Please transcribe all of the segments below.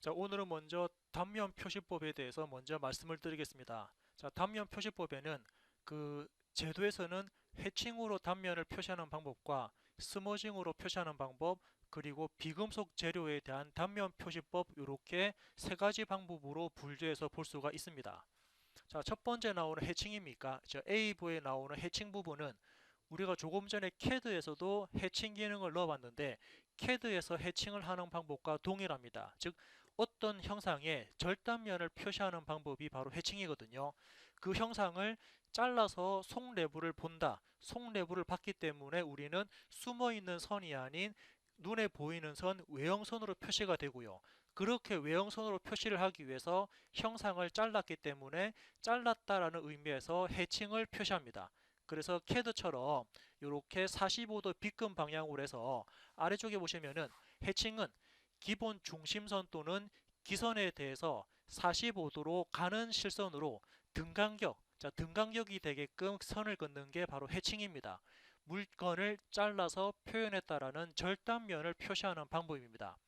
자, 오늘은 먼저 단면 표시법에 대해서 먼저 말씀을 드리겠습니다. 자, 단면 표시법에는 제도에서는 해칭으로 단면을 표시하는 방법과 스머징으로 표시하는 방법, 그리고 비금속 재료에 대한 단면 표시법 이렇게 세 가지 방법으로 분류해서 볼 수가 있습니다. 자, 첫 번째 나오는 해칭입니까? A부에 나오는 해칭 부분은 우리가 조금 전에 CAD에서도 해칭 기능을 넣어봤는데 CAD에서 해칭을 하는 방법과 동일합니다. 즉 어떤 형상의 절단면을 표시하는 방법이 바로 해칭이거든요. 그 형상을 잘라서 속내부를 본다. 속내부를 봤기 때문에 우리는 숨어있는 선이 아닌 눈에 보이는 선, 외형선으로 표시가 되고요. 그렇게 외형선으로 표시를 하기 위해서 형상을 잘랐기 때문에 잘랐다라는 의미에서 해칭을 표시합니다. 그래서 CAD처럼 이렇게 45도 비금 방향으로 해서 아래쪽에 보시면은 해칭은 기본 중심선 또는 기선에 대해서 45도로 가는 실선으로 등간격, 자, 등간격이 되게끔 선을 긋는 게 바로 해칭입니다. 물건을 잘라서 표현했다라는 절단면을 표시하는 방법입니다.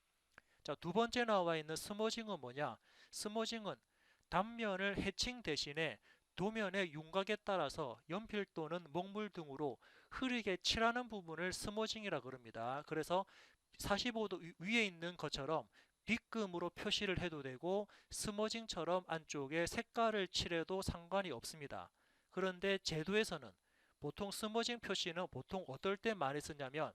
자, 두 번째 나와 있는 스머징은 뭐냐? 스머징은 단면을 해칭 대신에 도면의 윤곽에 따라서 연필 또는 먹물 등으로 흐리게 칠하는 부분을 스머징이라 그럽니다. 그래서 45도 위에 있는 것처럼 빗금으로 표시를 해도 되고 스머징처럼 안쪽에 색깔을 칠해도 상관이 없습니다. 그런데 제도에서는 보통 스머징 표시는 보통 어떨 때 많이 쓰냐면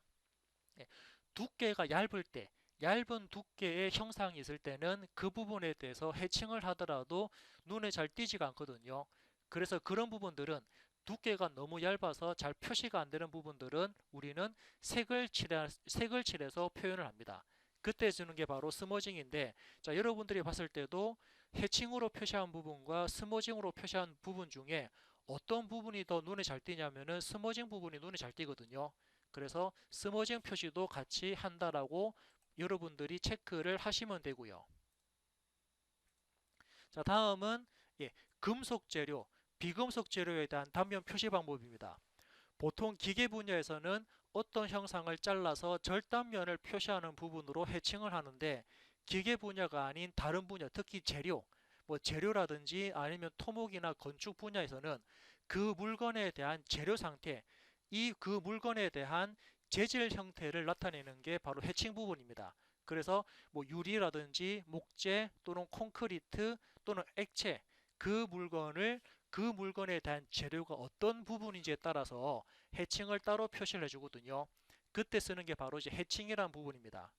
두께가 얇을 때, 얇은 두께의 형상이 있을 때는 그 부분에 대해서 해칭을 하더라도 눈에 잘 띄지가 않거든요. 그래서 그런 부분들은 두께가 너무 얇아서 잘 표시가 안 되는 부분들은 우리는 색을 칠해서 표현을 합니다. 그때 쓰는 게 바로 스머징인데, 자, 여러분들이 봤을 때도 해칭으로 표시한 부분과 스머징으로 표시한 부분 중에 어떤 부분이 더 눈에 잘 띄냐면은 스머징 부분이 눈에 잘 띄거든요. 그래서 스머징 표시도 같이 한다라고 여러분들이 체크를 하시면 되고요. 자, 다음은 금속 재료, 비금속 재료에 대한 단면 표시 방법입니다. 보통 기계 분야에서는 어떤 형상을 잘라서 절단면을 표시하는 부분으로 해칭을 하는데 기계 분야가 아닌 다른 분야, 특히 재료, 뭐 재료라든지 아니면 토목이나 건축 분야에서는 그 물건에 대한 재료 상태, 그 물건에 대한 재질 형태를 나타내는 게 바로 해칭 부분입니다. 그래서 뭐 유리라든지 목재 또는 콘크리트 또는 액체 그 물건에 대한 재료가 어떤 부분인지에 따라서 해칭을 따로 표시를 해주거든요. 그때 쓰는 게 바로 이제 해칭이라는 부분입니다.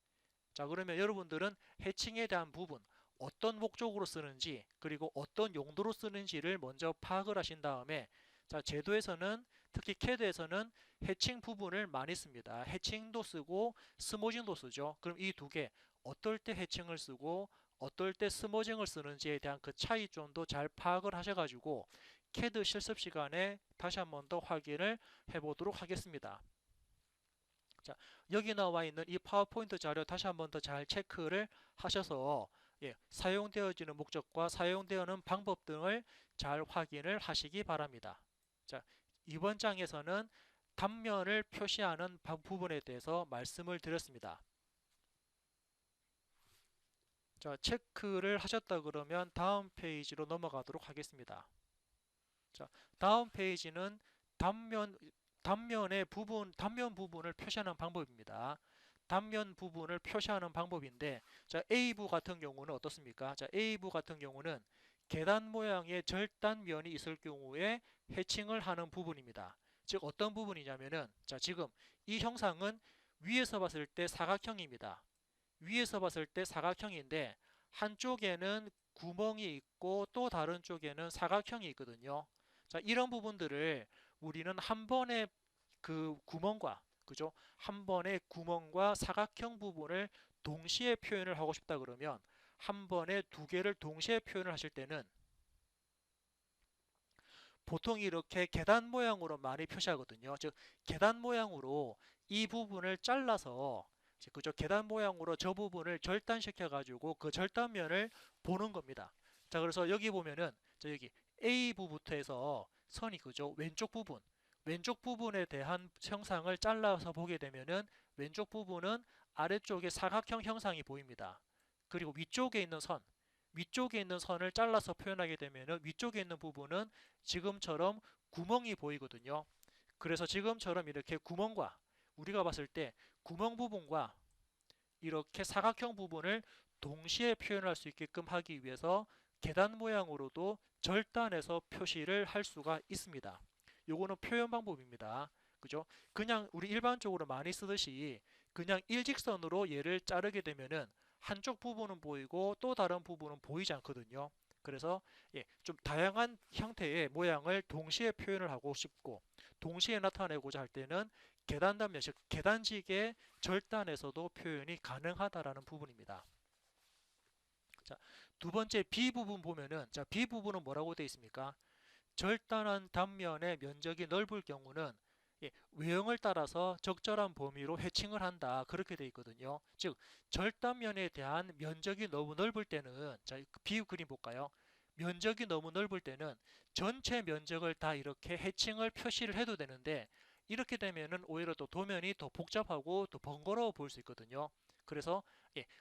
자, 그러면 여러분들은 해칭에 대한 부분, 어떤 목적으로 쓰는지, 그리고 어떤 용도로 쓰는지를 먼저 파악을 하신 다음에, 자, 제도에서는, 특히 CAD에서는 해칭 부분을 많이 씁니다. 해칭도 쓰고, 스모징도 쓰죠. 그럼 이 두 개, 어떨 때 해칭을 쓰고, 어떨 때 스모징을 쓰는지에 대한 그 차이점도 잘 파악을 하셔가지고, CAD 실습 시간에 다시 한번 더 확인을 해보도록 하겠습니다. 자, 여기 나와 있는 이 파워포인트 자료 다시 한번 더 잘 체크를 하셔서 사용되어지는 목적과 사용되는 방법 등을 잘 확인을 하시기 바랍니다. 자, 이번 장에서는 단면을 표시하는 부분에 대해서 말씀을 드렸습니다. 자, 체크를 하셨다 그러면 다음 페이지로 넘어가도록 하겠습니다. 자, 다음 페이지는 단면, 단면 부분을 표시하는 방법입니다. 단면 부분을 표시하는 방법인데, 자, A부 같은 경우는 어떻습니까? 자, A부 같은 경우는 계단 모양의 절단면이 있을 경우에 해칭을 하는 부분입니다. 즉, 어떤 부분이냐면은, 자, 지금 이 형상은 위에서 봤을 때 사각형입니다. 위에서 봤을 때 사각형인데, 한쪽에는 구멍이 있고 또 다른 쪽에는 사각형이 있거든요. 자, 이런 부분들을 우리는 한 번에 그 구멍과 그죠? 한 번에 구멍과 사각형 부분을 동시에 표현을 하고 싶다 그러면 한 번에 두 개를 동시에 표현을 하실 때는 보통 이렇게 계단 모양으로 많이 표시하거든요. 즉 계단 모양으로 이 부분을 잘라서 그죠? 계단 모양으로 저 부분을 절단시켜 가지고 그 절단면을 보는 겁니다. 자, 그래서 여기 보면은 여기 A부부터 해서 선이 그죠? 왼쪽 부분에 대한 형상을 잘라서 보게 되면은 왼쪽 부분은 아래쪽에 사각형 형상이 보입니다. 그리고 위쪽에 있는 선, 위쪽에 있는 선을 잘라서 표현하게 되면 위쪽에 있는 부분은 지금처럼 구멍이 보이거든요. 그래서 지금처럼 이렇게 구멍과 우리가 봤을 때 구멍 부분과 이렇게 사각형 부분을 동시에 표현할 수 있게끔 하기 위해서 계단 모양으로도 절단해서 표시를 할 수가 있습니다. 요거는 표현 방법입니다. 그죠? 그냥 우리 일반적으로 많이 쓰듯이 그냥 일직선으로 얘를 자르게 되면은 한쪽 부분은 보이고 또 다른 부분은 보이지 않거든요. 그래서 좀 다양한 형태의 모양을 동시에 표현을 하고 싶고 동시에 나타내고자 할 때는 계단 단면, 즉 계단직의 절단에서도 표현이 가능하다라는 부분입니다. 자, 두 번째 B 부분 보면은 B 부분은 뭐라고 되어 있습니까? 절단한 단면의 면적이 넓을 경우는 외형을 따라서 적절한 범위로 해칭을 한다 그렇게 되어 있거든요. 즉 절단면에 대한 면적이 너무 넓을 때는 비유 그림 볼까요? 면적이 너무 넓을 때는 전체 면적을 다 이렇게 해칭을 표시를 해도 되는데 이렇게 되면은 오히려 또 도면이 더 복잡하고 더 번거로워 보일 수 있거든요. 그래서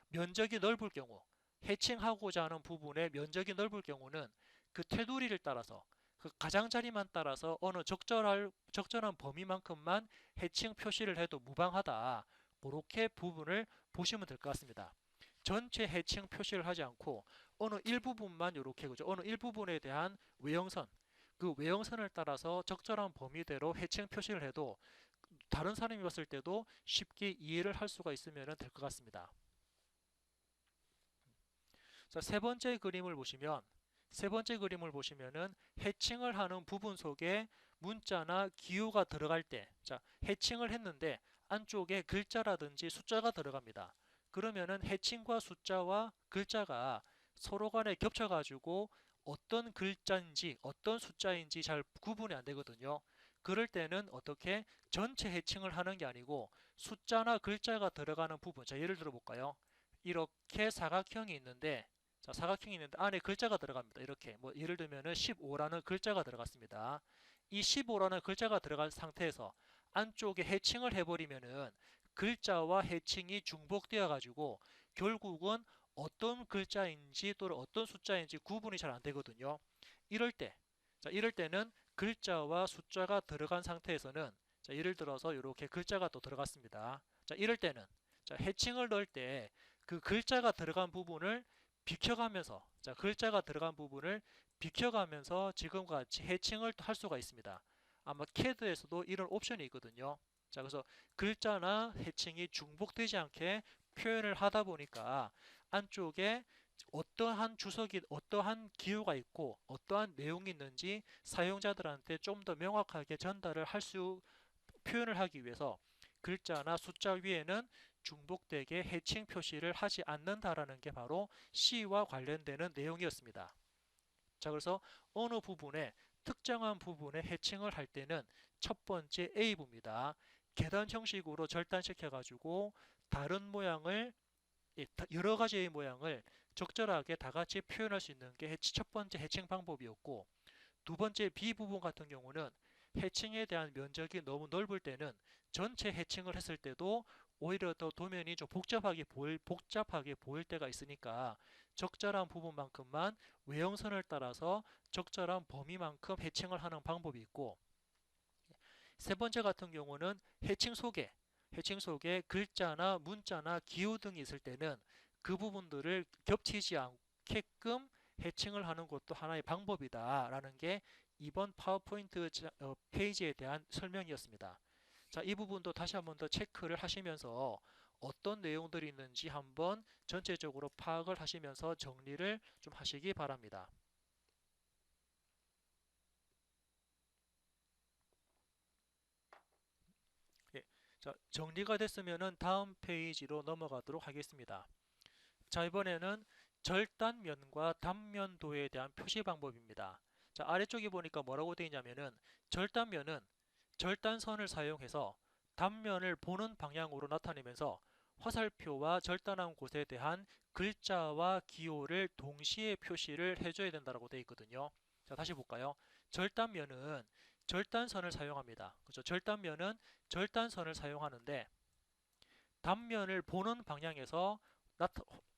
면적이 넓을 경우 해칭하고자 하는 부분의 면적이 넓을 경우는 그 테두리를 따라서 그 가장자리만 따라서 어느 적절한 범위만큼만 해칭 표시를 해도 무방하다. 그렇게 부분을 보시면 될 것 같습니다. 전체 해칭 표시를 하지 않고 어느 일부분만 이렇게 그죠? 어느 일부분에 대한 외형선, 그 외형선을 따라서 적절한 범위대로 해칭 표시를 해도 다른 사람이 봤을 때도 쉽게 이해를 할 수가 있으면 될 것 같습니다. 자, 세 번째 그림을 보시면은 해칭을 하는 부분 속에 문자나 기호가 들어갈 때, 해칭을 했는데 안쪽에 글자라든지 숫자가 들어갑니다. 그러면은 해칭과 숫자와 글자가 서로 간에 겹쳐가지고 어떤 글자인지 어떤 숫자인지 잘 구분이 안 되거든요. 그럴 때는 어떻게 전체 해칭을 하는 게 아니고 숫자나 글자가 들어가는 부분, 예를 들어 볼까요? 이렇게 사각형이 있는데 안에 글자가 들어갑니다. 이렇게 뭐 예를 들면은 15라는 글자가 들어갔습니다. 이 15라는 글자가 들어간 상태에서 안쪽에 해칭을 해버리면은 글자와 해칭이 중복되어 가지고 결국은 어떤 글자인지 또는 어떤 숫자인지 구분이 잘 안 되거든요. 이럴 때, 이럴 때는 글자와 숫자가 들어간 상태에서는 예를 들어서 이렇게 글자가 또 들어갔습니다. 이럴 때는 해칭을 넣을 때 그 글자가 들어간 부분을 비켜가면서 글자가 들어간 부분을 비켜가면서 지금과 같이 해칭을 할 수가 있습니다. 아마 CAD에서도 이런 옵션이 있거든요. 그래서 글자나 해칭이 중복되지 않게 표현을 하다 보니까 안쪽에 어떠한 주석이 어떠한 기호가 있고 어떠한 내용이 있는지 사용자들한테 좀 더 명확하게 전달을 할 수 표현을 하기 위해서 글자나 숫자 위에는 중복되게 해칭 표시를 하지 않는다라는 게 바로 C와 관련되는 내용이었습니다. 그래서 어느 부분에 특정한 부분에 해칭을 할 때는 첫 번째 A부입니다. 계단 형식으로 절단시켜 가지고 다른 모양을 여러 가지의 모양을 적절하게 다 같이 표현할 수 있는 게 첫 번째 해칭 방법이었고 두 번째 B 부분 같은 경우는 해칭에 대한 면적이 너무 넓을 때는 전체 해칭을 했을 때도 오히려 더 도면이 좀 복잡하게 보일 때가 있으니까 적절한 부분만큼만 외형선을 따라서 적절한 범위만큼 해칭을 하는 방법이 있고 세 번째 같은 경우는 해칭 속에 글자나 문자나 기호 등이 있을 때는 그 부분들을 겹치지 않게끔 해칭을 하는 것도 하나의 방법이다라는 게 이번 파워포인트 페이지에 대한 설명이었습니다. 이 부분도 다시 한번 더 체크를 하시면서 어떤 내용들이 있는지 한번 전체적으로 파악을 하시면서 정리를 좀 하시기 바랍니다. 정리가 됐으면 다음 페이지로 넘어가도록 하겠습니다. 이번에는 절단면과 단면도에 대한 표시 방법입니다. 아래쪽에 보니까 뭐라고 되어 있냐면은 절단면은 절단선을 사용해서 단면을 보는 방향으로 나타내면서 화살표와 절단한 곳에 대한 글자와 기호를 동시에 표시를 해줘야 된다고 되어 있거든요. 다시 볼까요? 절단면은 절단선을 사용합니다. 그렇죠? 절단면은 절단선을 사용하는데 단면을 보는 방향에서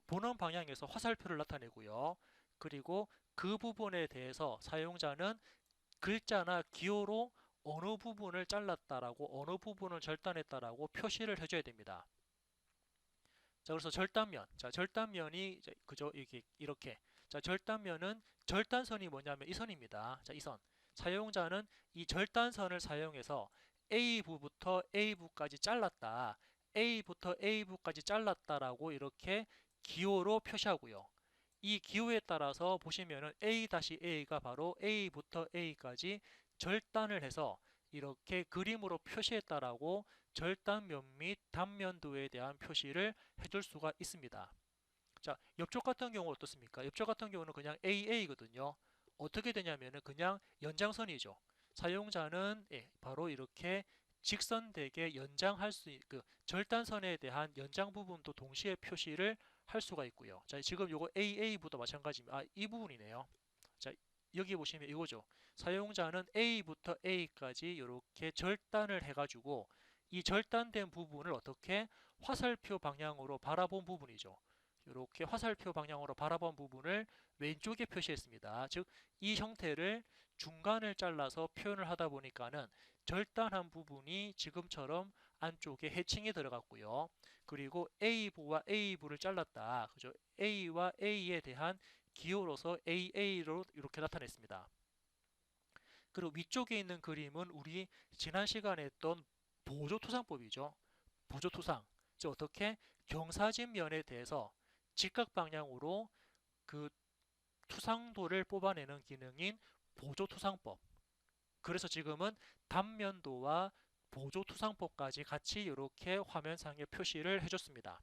보는 방향에서 화살표를 나타내고요. 그리고 그 부분에 대해서 사용자는 글자나 기호로 어느 부분을 잘랐다라고 어느 부분을 절단했다라고 표시를 해줘야 됩니다. 자, 그래서 절단면. 자, 절단면이 이제 그죠? 이렇게. 자, 절단면은 절단선이 뭐냐면 이 선입니다. 자, 이 선. 사용자는 이 절단선을 사용해서 A부부터 A부까지 잘랐다. A부터 A부까지 잘랐다라고 이렇게 기호로 표시하고요. 이 기호에 따라서 보시면은 A-A가 바로 A부터 A까지 절단을 해서 이렇게 그림으로 표시했다라고 절단면 및 단면도에 대한 표시를 해줄 수가 있습니다. 자, 옆쪽 같은 경우 어떻습니까? 옆쪽 같은 경우는 그냥 AA거든요. 어떻게 되냐면은 그냥 연장선이죠. 사용자는 바로 이렇게 직선되게 연장할 그 절단선에 대한 연장 부분도 동시에 표시를 할 수가 있고요. 자, 지금 요거 AA부터 마찬가지입니다. 이 부분이네요. 자, 여기 보시면 이거죠. 사용자는 A부터 A까지 이렇게 절단을 해가지고 이 절단된 부분을 어떻게 화살표 방향으로 바라본 부분이죠. 이렇게 화살표 방향으로 바라본 부분을 왼쪽에 표시했습니다. 즉, 이 형태를 중간을 잘라서 표현을 하다 보니까는 절단한 부분이 지금처럼 안쪽에 해칭이 들어갔고요. 그리고 A부와 A부를 잘랐다. 그죠? A와 A에 대한 기호로서 AA로 이렇게 나타냈습니다. 그리고 위쪽에 있는 그림은 우리 지난 시간에 했던 보조투상법이죠. 보조투상. 즉 어떻게 경사진 면에 대해서 직각 방향으로 그 투상도를 뽑아내는 기능인 보조투상법. 그래서 지금은 단면도와 보조투상법까지 같이 이렇게 화면상에 표시를 해줬습니다.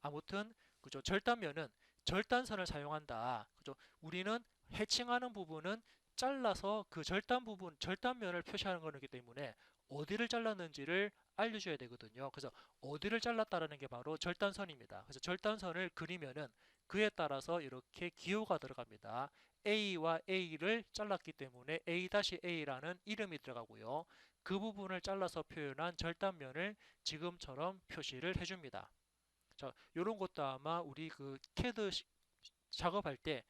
아무튼 그죠. 절단면은 절단선을 사용한다. 그죠. 우리는 해칭하는 부분은 잘라서 그 절단 부분, 절단면을 표시하는 거기 때문에 어디를 잘랐는지를 알려줘야 되거든요. 그래서 어디를 잘랐다라는 게 바로 절단선입니다. 그래서 절단선을 그리면은 그에 따라서 이렇게 기호가 들어갑니다. A와 A를 잘랐기 때문에 A-A라는 이름이 들어가고요. 그 부분을 잘라서 표현한 절단면을 지금처럼 표시를 해줍니다. 자, 요런 것도 아마 우리 그 작업할 때,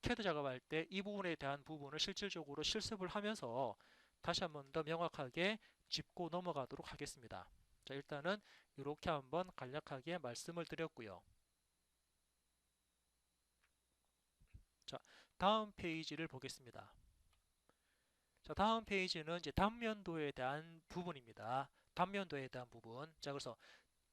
캐드 작업할 때 이 부분에 대한 부분을 실질적으로 실습을 하면서 다시 한번 더 명확하게 짚고 넘어가도록 하겠습니다. 자, 일단은 이렇게 한번 간략하게 말씀을 드렸고요. 자, 다음 페이지를 보겠습니다. 자, 다음 페이지는 이제 단면도에 대한 부분입니다. 단면도에 대한 부분. 자, 그래서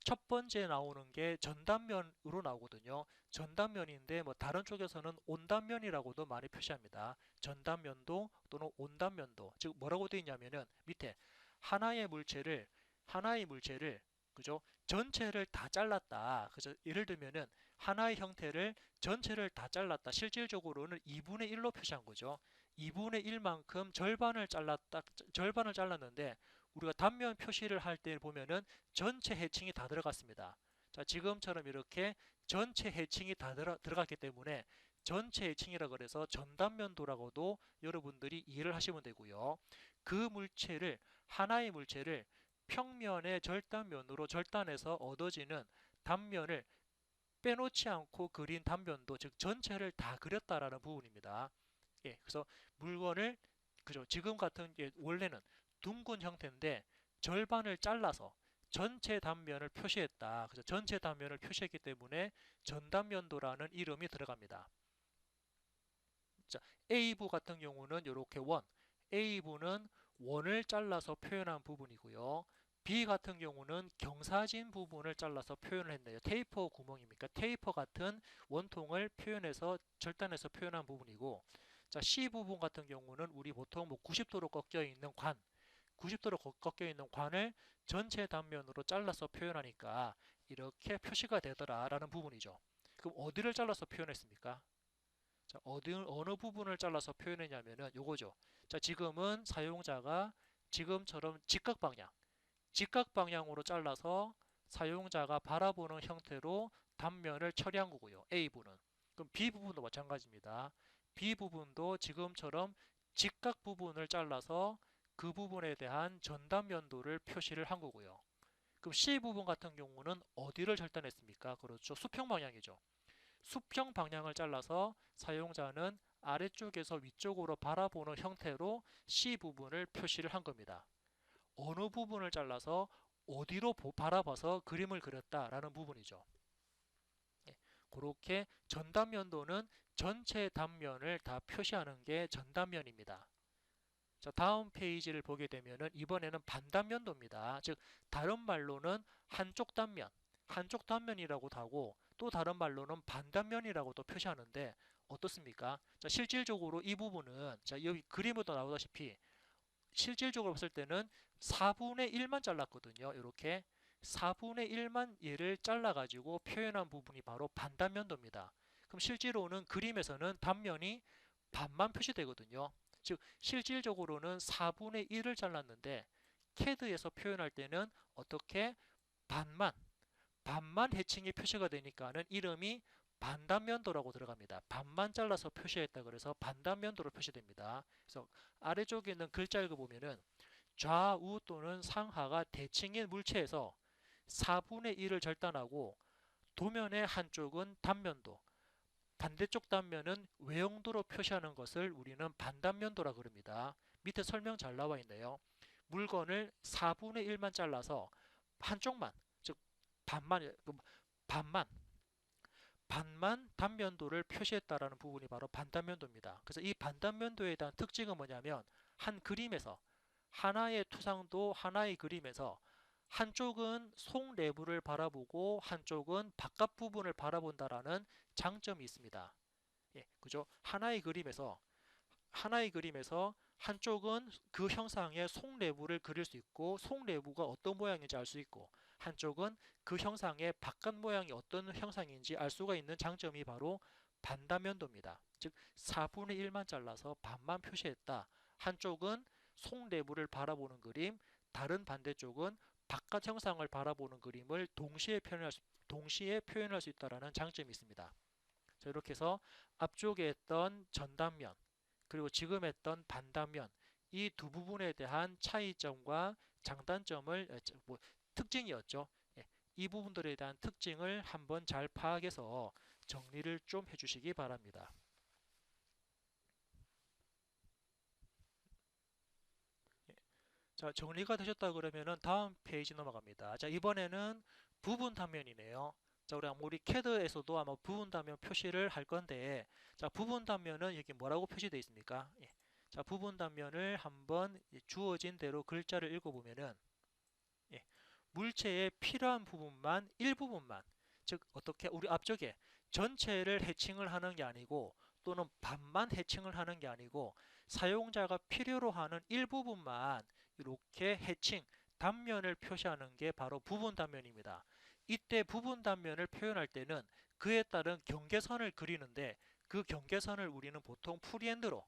첫 번째 나오는 게 전단면으로 나오거든요. 전단면인데 뭐 다른 쪽에서는 온단면이라고도 많이 표시합니다. 전단면도 또는 온단면도. 즉 뭐라고 되어 있냐면은 밑에 하나의 물체를 그죠? 전체를 다 잘랐다. 그죠? 예를 들면은 하나의 형태를 전체를 다 잘랐다. 실질적으로는 2분의 1로 표시한 거죠. 2분의 1만큼 절반을 잘랐는데 우리가 단면 표시를 할 때 보면은 전체 해칭이 다 들어갔습니다. 자, 지금처럼 이렇게 전체 해칭이 다 들어갔기 때문에 전체 해칭이라 그래서 전단면도라고도 여러분들이 이해를 하시면 되고요. 그 물체를 하나의 물체를 평면의 절단면으로 절단해서 얻어지는 단면을 빼놓지 않고 그린 단면도 즉 전체를 다 그렸다라는 부분입니다. 예, 그래서 물건을 그죠? 지금 같은 게 원래는 둥근 형태인데 절반을 잘라서 전체 단면을 표시했다. 그래서 전체 단면을 표시했기 때문에 전단면도라는 이름이 들어갑니다. 자, A부 같은 경우는 이렇게 A부는 원을 잘라서 표현한 부분이고요. B 같은 경우는 경사진 부분을 잘라서 표현을 했네요. 테이퍼 구멍입니까? 테이퍼 같은 원통을 표현해서 절단해서 표현한 부분이고, 자, C 부분 같은 경우는 우리 보통 뭐 90도로 꺾여 있는 90도로 꺾여 있는 관을 전체 단면으로 잘라서 표현하니까 이렇게 표시가 되더라라는 부분이죠. 그럼 어디를 잘라서 표현했습니까? 자, 어느 부분을 잘라서 표현했냐면은 요거죠. 자, 지금은 사용자가 지금처럼 직각 방향으로 잘라서 사용자가 바라보는 형태로 단면을 처리한 거고요. A부는. 그럼 B 부분도 마찬가지입니다. B 부분도 지금처럼 직각 부분을 잘라서 그 부분에 대한 전단면도를 표시를 한 거고요. 그럼 C 부분 같은 경우는 어디를 절단했습니까? 그렇죠. 수평 방향이죠. 수평 방향을 잘라서 사용자는 아래쪽에서 위쪽으로 바라보는 형태로 C 부분을 표시를 한 겁니다. 어느 부분을 잘라서 어디로 바라봐서 그림을 그렸다라는 부분이죠. 예, 그렇게 전단면도는 전체 단면을 다 표시하는 게 전단면입니다. 자, 다음 페이지를 보게 되면은 이번에는 반단면도입니다. 즉 다른 말로는 한쪽 단면이라고도 하고 또 다른 말로는 반단면이라고도 표시하는데 어떻습니까? 자, 실질적으로 이 부분은 자, 여기 그림에도 나오다시피 실질적으로 봤을 때는 4분의 1만 잘랐거든요. 이렇게 4분의 1만 얘를 잘라가지고 표현한 부분이 바로 반단면도입니다. 그럼 실제로는 그림에서는 단면이 반만 표시되거든요. 즉 실질적으로는 4분의 1을 잘랐는데 CAD에서 표현할 때는 어떻게 반만 해칭이 표시가 되니까는 이름이 반단면도라고 들어갑니다. 반만 잘라서 표시했다 그래서 반단면도로 표시됩니다. 그래서 아래쪽에 있는 글자 읽어보면은 좌우 또는 상하가 대칭인 물체에서 4분의 1을 절단하고 도면의 한쪽은 단면도, 반대쪽 단면은 외형도로 표시하는 것을 우리는 반단면도라 그럽니다. 밑에 설명 잘 나와 있네요. 물건을 4분의 1만 잘라서 한쪽만, 즉 반만, 반만, 반만 단면도를 표시했다라는 부분이 바로 반단면도입니다. 그래서 이 반단면도에 대한 특징은 뭐냐면 한 그림에서 하나의 투상도 하나의 그림에서 한쪽은 속 내부를 바라보고 한쪽은 바깥 부분을 바라본다라는 장점이 있습니다. 예, 그죠? 하나의 그림에서 한쪽은 그 형상의 속 내부를 그릴 수 있고 속 내부가 어떤 모양인지 알 수 있고 한쪽은 그 형상의 바깥 모양이 어떤 형상인지 알 수가 있는 장점이 바로 반단면도입니다. 즉 4분의 1만 잘라서 반만 표시했다. 한쪽은 속 내부를 바라보는 그림, 다른 반대쪽은 바깥 형상을 바라보는 그림을 동시에 표현할 수 있다는 장점이 있습니다. 자, 이렇게 해서 앞쪽에 했던 전단면 그리고 지금 했던 반단면 이 두 부분에 대한 차이점과 장단점을 특징이었죠. 예, 이 부분들에 대한 특징을 한번 잘 파악해서 정리를 좀 해주시기 바랍니다. 예, 자, 정리가 되셨다 그러면은 다음 페이지 넘어갑니다. 자, 이번에는 부분 단면이네요. 자, 우리 CAD에서도 아마 부분 단면 표시를 할 건데, 자, 부분 단면은 여기 뭐라고 표시되어 있습니까? 예. 자, 부분 단면을 한번 주어진 대로 글자를 읽어보면은, 예. 물체에 필요한 부분만, 일부분만, 즉, 어떻게, 우리 앞쪽에 전체를 해칭을 하는 게 아니고, 또는 반만 해칭을 하는 게 아니고, 사용자가 필요로 하는 일부분만 이렇게 해칭, 단면을 표시하는 게 바로 부분 단면입니다. 이때 부분 단면을 표현할 때는 그에 따른 경계선을 그리는데 그 경계선을 우리는 보통 프리핸드로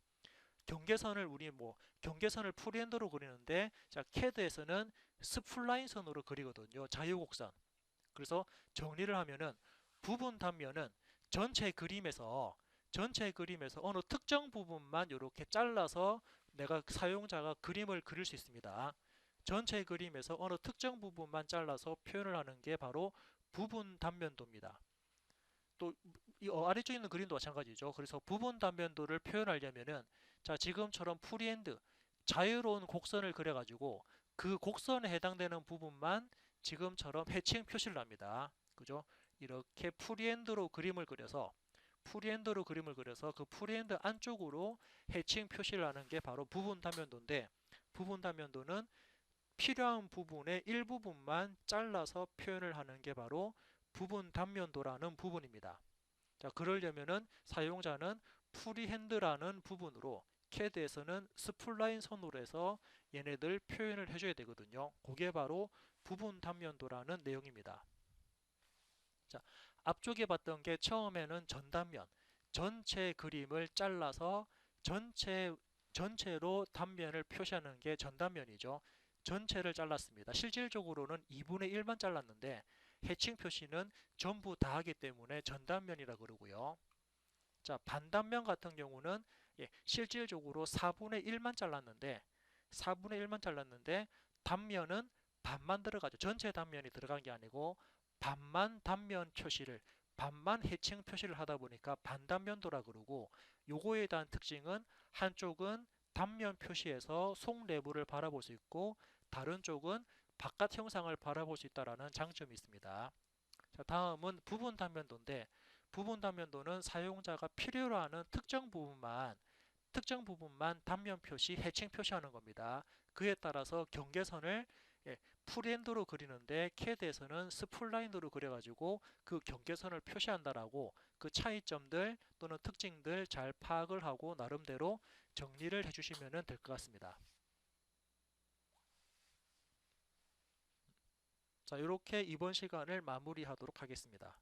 경계선을 프리핸드로 그리는데 자 CAD에서는 스플라인 선으로 그리거든요. 자유곡선. 그래서 정리를 하면은 부분 단면은 전체 그림에서 어느 특정 부분만 이렇게 잘라서 내가 사용자가 그림을 그릴 수 있습니다. 전체 그림에서 어느 특정 부분만 잘라서 표현을 하는 게 바로 부분 단면도입니다. 또 아래쪽에 있는 그림도 마찬가지죠. 그래서 부분 단면도를 표현하려면은 자 지금처럼 프리핸드 자유로운 곡선을 그려가지고 그 곡선에 해당되는 부분만 지금처럼 해칭 표시를 합니다. 그죠? 이렇게 프리핸드로 그림을 그려서 그 프리핸드 안쪽으로 해칭 표시를 하는 게 바로 부분 단면도인데 부분 단면도는 필요한 부분의 일부분만 잘라서 표현을 하는 게 바로 부분 단면도라는 부분입니다. 자, 그러려면은 사용자는 프리핸드라는 부분으로 CAD에서는 스플라인 선으로 해서 얘네들 표현을 해줘야 되거든요. 그게 바로 부분 단면도라는 내용입니다. 자, 앞쪽에 봤던 게 처음에는 전단면, 전체 그림을 잘라서 전체로 단면을 표시하는 게 전단면이죠. 전체를 잘랐습니다. 실질적으로는 2분의 1만 잘랐는데 해칭 표시는 전부 다 하기 때문에 전단면이라 그러고요. 자, 반단면 같은 경우는 실질적으로 4분의 1만 잘랐는데 단면은 반만 들어가죠. 전체 단면이 들어간 게 아니고 반만 단면 표시를, 반만 해칭 표시를 하다 보니까 반단면도라 그러고, 요거에 대한 특징은 한쪽은 단면 표시에서 속 내부를 바라볼 수 있고 다른 쪽은 바깥 형상을 바라볼 수 있다는 장점이 있습니다. 자, 다음은 부분 단면도인데, 부분 단면도는 사용자가 필요로 하는 특정 부분만 단면 표시, 해칭 표시하는 겁니다. 그에 따라서 경계선을 프리핸드로 그리는데 CAD에서는 스플라인으로 그려가지고 그 경계선을 표시한다라고, 그 차이점들 또는 특징들 잘 파악을 하고 나름대로 정리를 해주시면 될 것 같습니다. 자, 이렇게 이번 시간을 마무리하도록 하겠습니다.